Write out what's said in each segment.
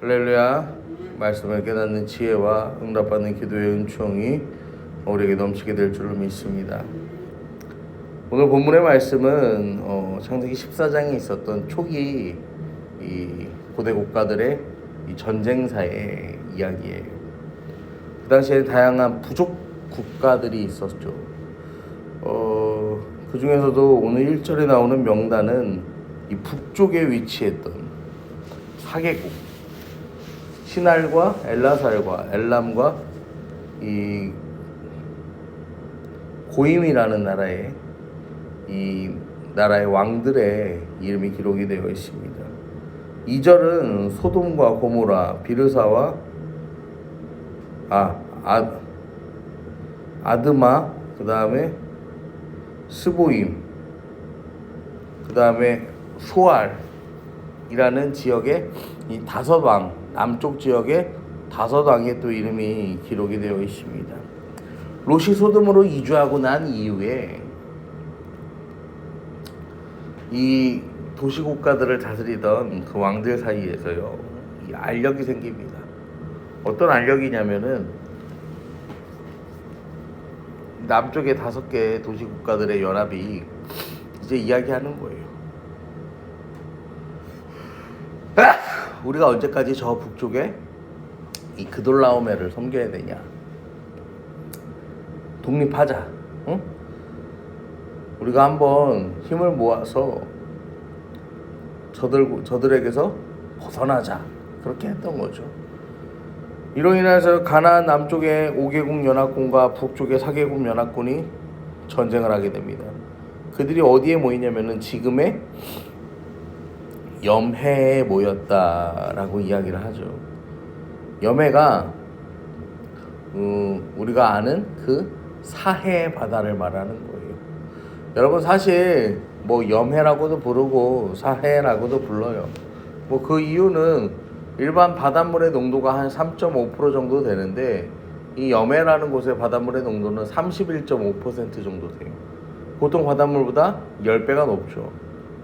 할렐루야. 말씀을 깨닫는 지혜와 응답받는 기도의 은총이 우리에게 넘치게 될 줄로 믿습니다. 오늘 본문의 말씀은 창세기 14장에 있었던 초기 이 고대 국가들의 이 전쟁사의 이야기예요. 그 당시에 다양한 부족 국가들이 있었죠. 그 중에서도 오늘 1절에 나오는 명단은 이 북쪽에 위치했던 4개국, 신할과 엘라살과 엘람과 이 고임이라는 나라의 왕들의 이름이 기록이 되어 있습니다. 2절은 소돔과 고모라, 비르사와 아드마, 그 다음에 스보임, 그 다음에 소알이라는 지역의 이 5왕, 남쪽 지역의 5왕의 또 이름이 기록이 되어 있습니다. 롯이 소돔으로 이주하고 난 이후에 이 도시국가들을 다스리던 그 왕들 사이에서요, 이 알력이 생깁니다. 어떤 알력이냐면은 남쪽의 5개 도시국가들의 연합이 이제 이야기하는 거예요. 우리가 언제까지 저 북쪽에 이 그돌라오메를 섬겨야 되냐? 독립하자. 응? 우리가 한번 힘을 모아서 저들에게서 벗어나자. 그렇게 했던 거죠. 이로 인해서 가나안 남쪽의 5개국 연합군과 북쪽의 4개국 연합군이 전쟁을 하게 됩니다. 그들이 어디에 모이냐면은 지금의 염해에 모였다라고 이야기를 하죠. 염해가 우리가 아는 그 사해 바다를 말하는 거예요. 여러분, 사실 뭐 염해라고도 부르고 사해라고도 불러요. 뭐 그 이유는 일반 바닷물의 농도가 한 3.5% 정도 되는데 이 염해라는 곳의 바닷물의 농도는 31.5% 정도 돼요. 보통 바닷물보다 10배가 높죠.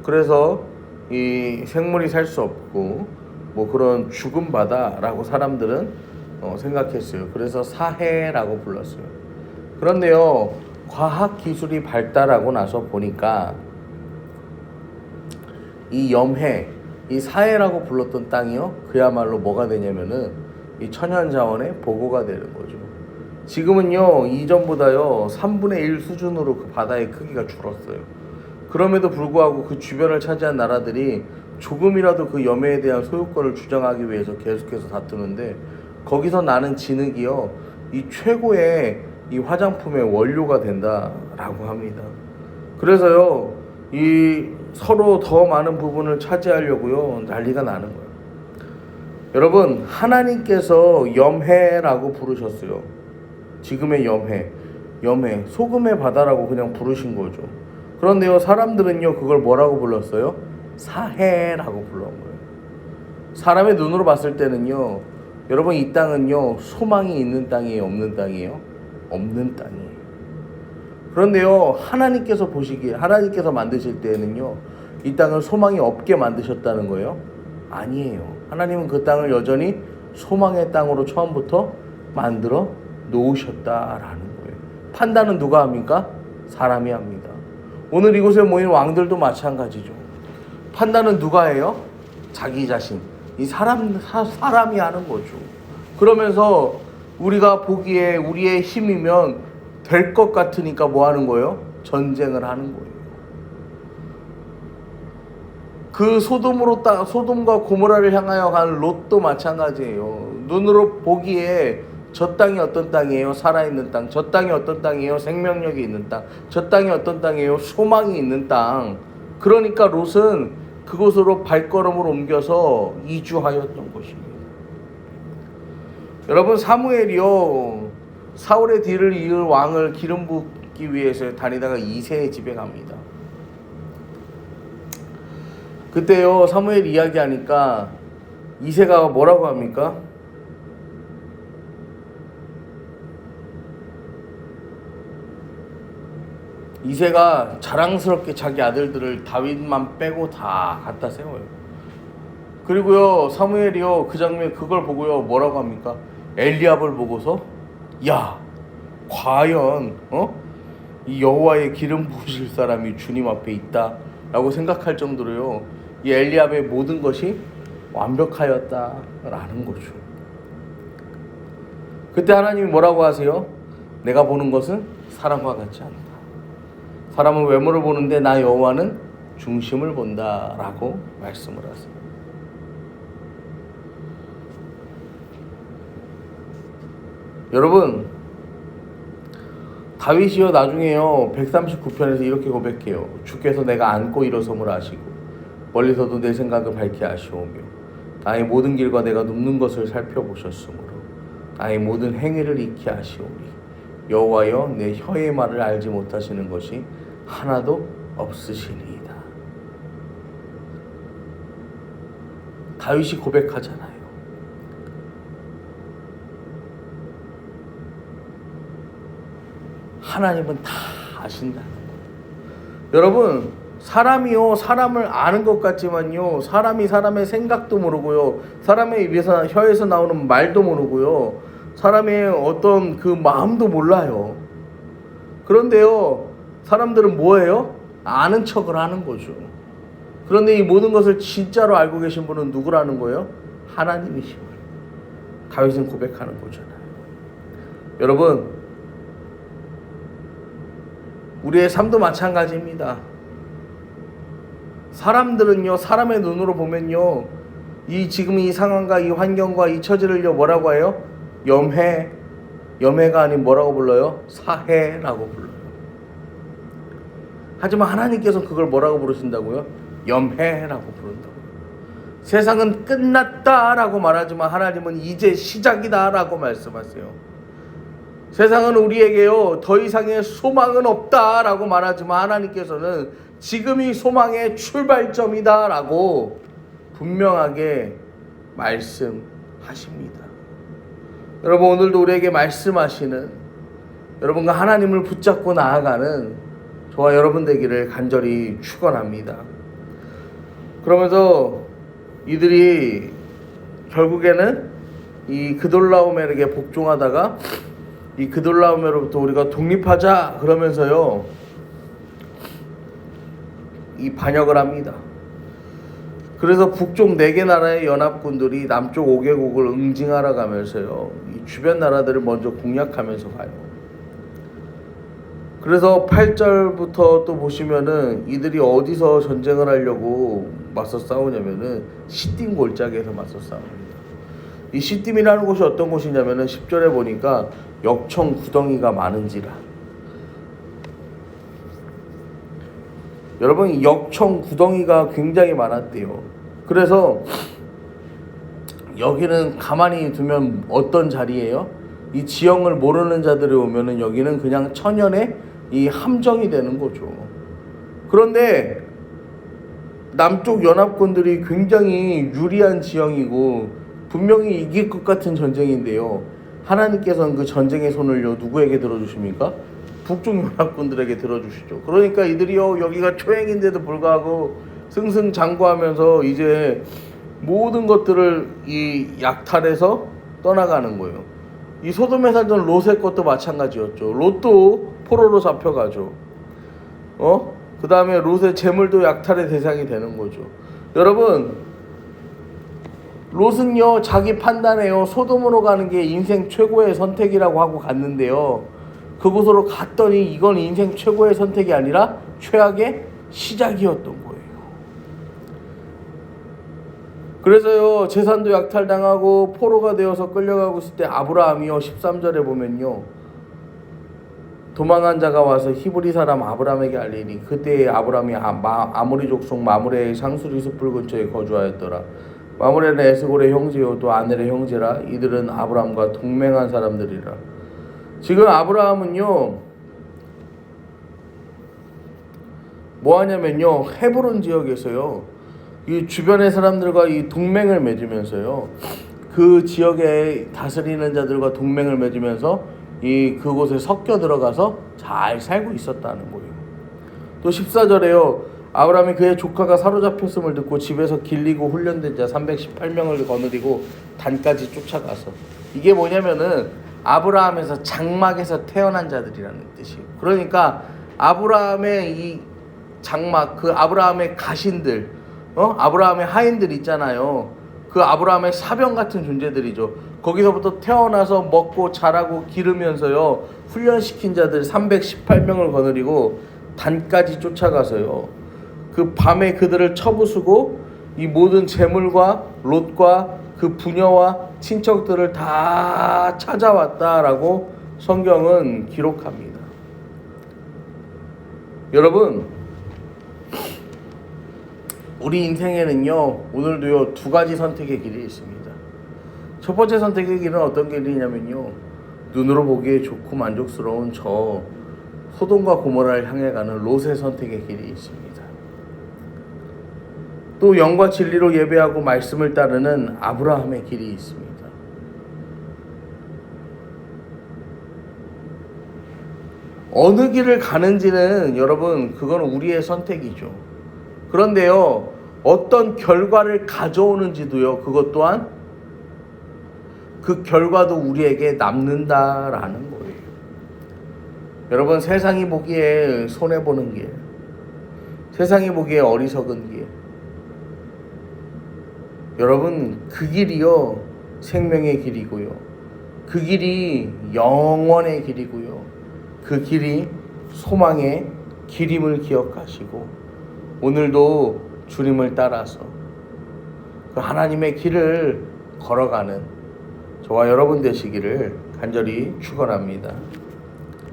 그래서 이 생물이 살 수 없고 뭐 그런 죽은 바다라고 사람들은 생각했어요. 그래서 사해라고 불렀어요. 그런데요, 과학 기술이 발달하고 나서 보니까 이 염해, 이 사해라고 불렀던 땅이요, 그야말로 뭐가 되냐면은 이 천연자원의 보고가 되는 거죠. 지금은요, 이전보다요 3분의 1 수준으로 그 바다의 크기가 줄었어요. 그럼에도 불구하고 그 주변을 차지한 나라들이 조금이라도 그 염해에 대한 소유권을 주장하기 위해서 계속해서 다투는데, 거기서 나는 진흙이요, 이 최고의 이 화장품의 원료가 된다라고 합니다. 그래서요, 이 서로 더 많은 부분을 차지하려고요, 난리가 나는 거예요. 여러분, 하나님께서 염해라고 부르셨어요. 지금의 염해, 소금의 바다라고 그냥 부르신 거죠. 그런데요, 사람들은요, 그걸 뭐라고 불렀어요? 사해라고 불렀던 거예요. 사람의 눈으로 봤을 때는요, 여러분, 이 땅은요, 소망이 있는 땅이에요, 없는 땅이에요? 없는 땅이에요. 그런데요, 하나님께서 만드실 때에는요, 이 땅을 소망이 없게 만드셨다는 거예요? 아니에요. 하나님은 그 땅을 여전히 소망의 땅으로 처음부터 만들어 놓으셨다라는 거예요. 판단은 누가 합니까? 사람이 합니다. 오늘 이곳에 모인 왕들도 마찬가지죠. 판단은 누가 해요? 자기 자신, 이 사람이 하는 거죠. 그러면서 우리가 보기에 우리의 힘이면 될 것 같으니까 뭐 하는 거예요? 전쟁을 하는 거예요. 그 소돔과 고모라를 향하여 간 롯도 마찬가지예요. 눈으로 보기에 저 땅이 어떤 땅이에요? 살아있는 땅. 저 땅이 어떤 땅이에요? 생명력이 있는 땅. 저 땅이 어떤 땅이에요? 소망이 있는 땅. 그러니까 롯은 그곳으로 발걸음을 옮겨서 이주하였던 것입니다. 여러분, 사무엘이요, 사울의 뒤를 이을 왕을 기름 붓기 위해서 다니다가 이새의 집에 갑니다. 그때요, 사무엘 이야기하니까 이새가 뭐라고 합니까? 이새가 자랑스럽게 자기 아들들을 다윗만 빼고 다 갖다 세워요. 그리고요 사무엘이요 그 장면 그걸 보고요 뭐라고 합니까? 엘리압을 보고서 야 과연 이 여호와의 기름 부으실 사람이 주님 앞에 있다라고 생각할 정도로요 이 엘리압의 모든 것이 완벽하였다라는 거죠. 그때 하나님이 뭐라고 하세요? 내가 보는 것은 사람과 같지 않다. 사람은 외모를 보는데 나 여호와는 중심을 본다라고 말씀을 하세요. 여러분 다윗이요 나중에요 139편에서 이렇게 고백해요. 주께서 내가 앉고 일어섬을 아시고 멀리서도 내 생각을 밝히 아시오며 나의 모든 길과 내가 눕는 것을 살펴보셨으므로 나의 모든 행위를 익히 아시오니 여호와여 내 혀의 말을 알지 못하시는 것이 하나도 없으시니이다. 다윗이 고백하잖아요. 하나님은 다 아신다는 거예요. 여러분 사람이요 사람을 아는 것 같지만요 사람이 사람의 생각도 모르고요 사람의 입에서 혀에서 나오는 말도 모르고요 사람의 어떤 그 마음도 몰라요. 그런데요 사람들은 뭐예요? 아는 척을 하는 거죠. 그런데 이 모든 것을 진짜로 알고 계신 분은 누구라는 거예요? 하나님이시고 다윗은 고백하는 거잖아요. 여러분 우리의 삶도 마찬가지입니다. 사람들은요 사람의 눈으로 보면요 이 지금 이 상황과 이 환경과 이 처지를요 뭐라고 해요? 염해가 아닌 뭐라고 불러요? 사해라고 불러요. 하지만 하나님께서 그걸 뭐라고 부르신다고요? 염해라고 부른다고요. 세상은 끝났다라고 말하지만 하나님은 이제 시작이다라고 말씀하세요. 세상은 우리에게요 더 이상의 소망은 없다라고 말하지만 하나님께서는 지금이 소망의 출발점이다라고 분명하게 말씀하십니다. 여러분 오늘도 우리에게 말씀하시는 여러분과 하나님을 붙잡고 나아가는 저와 여러분 되기를 간절히 축원합니다. 그러면서 이들이 결국에는 이 그돌라오멜에게 복종하다가 이 그돌라오멜로부터 우리가 독립하자 그러면서요 이 반역을 합니다. 그래서 북쪽 4개 나라의 연합군들이 남쪽 5개국을 응징하러 가면서요 이 주변 나라들을 먼저 공략하면서 가요. 그래서 8절부터 또 보시면은 이들이 어디서 전쟁을 하려고 맞서 싸우냐면은 시딤 골짜기에서 맞서 싸웁니다. 이 시딤이라는 곳이 어떤 곳이냐면은 10절에 보니까 역청 구덩이가 많은지라. 여러분 이 역청 구덩이가 굉장히 많았대요. 그래서 여기는 가만히 두면 어떤 자리예요? 이 지형을 모르는 자들이 오면은 여기는 그냥 천연의 이 함정이 되는 거죠. 그런데 남쪽 연합군들이 굉장히 유리한 지형이고 분명히 이길 것 같은 전쟁인데요. 하나님께서는 그 전쟁의 손을요 누구에게 들어주십니까? 북쪽 연합군들에게 들어주시죠. 그러니까 이들이요 여기가 초행인데도 불구하고 승승장구하면서 이제 모든 것들을 이 약탈해서 떠나가는 거예요. 이 소돔에 살던 롯의 것도 마찬가지였죠. 롯도 포로로 잡혀가죠. 그 다음에 롯의 재물도 약탈의 대상이 되는 거죠. 여러분 롯은요 자기 판단에요 소돔으로 가는 게 인생 최고의 선택이라고 하고 갔는데요 그곳으로 갔더니 이건 인생 최고의 선택이 아니라 최악의 시작이었던 거예요. 그래서요 재산도 약탈당하고 포로가 되어서 끌려가고 있을 때 아브라함이요 13절에 보면요 도망한 자가 와서 히브리 사람 아브라함에게 알리니 그때 아브라함이 아모리 족속 마므레의 상수리 숲을 근처에 거주하였더라. 마므레는 에스골의 형제요 또 아넬의 형제라. 이들은 아브라함과 동맹한 사람들이라. 지금 아브라함은요 뭐 하냐면요 헤브론 지역에서요 이 주변의 사람들과 이 동맹을 맺으면서요 그 지역에 다스리는 자들과 동맹을 맺으면서 이 그곳에 섞여 들어가서 잘 살고 있었다는 거예요. 또 14절에요 아브라함이 그의 조카가 사로잡혔음을 듣고 집에서 길리고 훈련된 자 318명을 거느리고 단까지 쫓아가서, 이게 뭐냐면은 아브라함에서 장막에서 태어난 자들이라는 뜻이에요. 그러니까 아브라함의 이 장막, 그 아브라함의 가신들, 아브라함의 하인들 있잖아요. 그 아브라함의 사병 같은 존재들이죠. 거기서부터 태어나서 먹고 자라고 기르면서요, 훈련시킨 자들 318명을 거느리고 단까지 쫓아가서요, 그 밤에 그들을 쳐부수고 이 모든 재물과 롯과 그 부녀와 친척들을 다 찾아왔다라고 성경은 기록합니다. 여러분, 우리 인생에는요, 오늘도요, 두 가지 선택의 길이 있습니다. 첫 번째 선택의 길은 어떤 길이냐면요, 눈으로 보기에 좋고 만족스러운 저 소돔과 고모라를 향해 가는 롯의 선택의 길이 있습니다. 또 영과 진리로 예배하고 말씀을 따르는 아브라함의 길이 있습니다. 어느 길을 가는지는 여러분, 그건 우리의 선택이죠. 그런데요, 어떤 결과를 가져오는지도요, 그것 또한 그 결과도 우리에게 남는다라는 거예요. 여러분, 세상이 보기에 손해보는 길, 세상이 보기에 어리석은 길, 여러분, 그 길이요, 생명의 길이고요, 그 길이 영원의 길이고요, 그 길이 소망의 길임을 기억하시고 오늘도 주님을 따라서 그 하나님의 길을 걸어가는 저와 여러분 되시기를 간절히 축원합니다.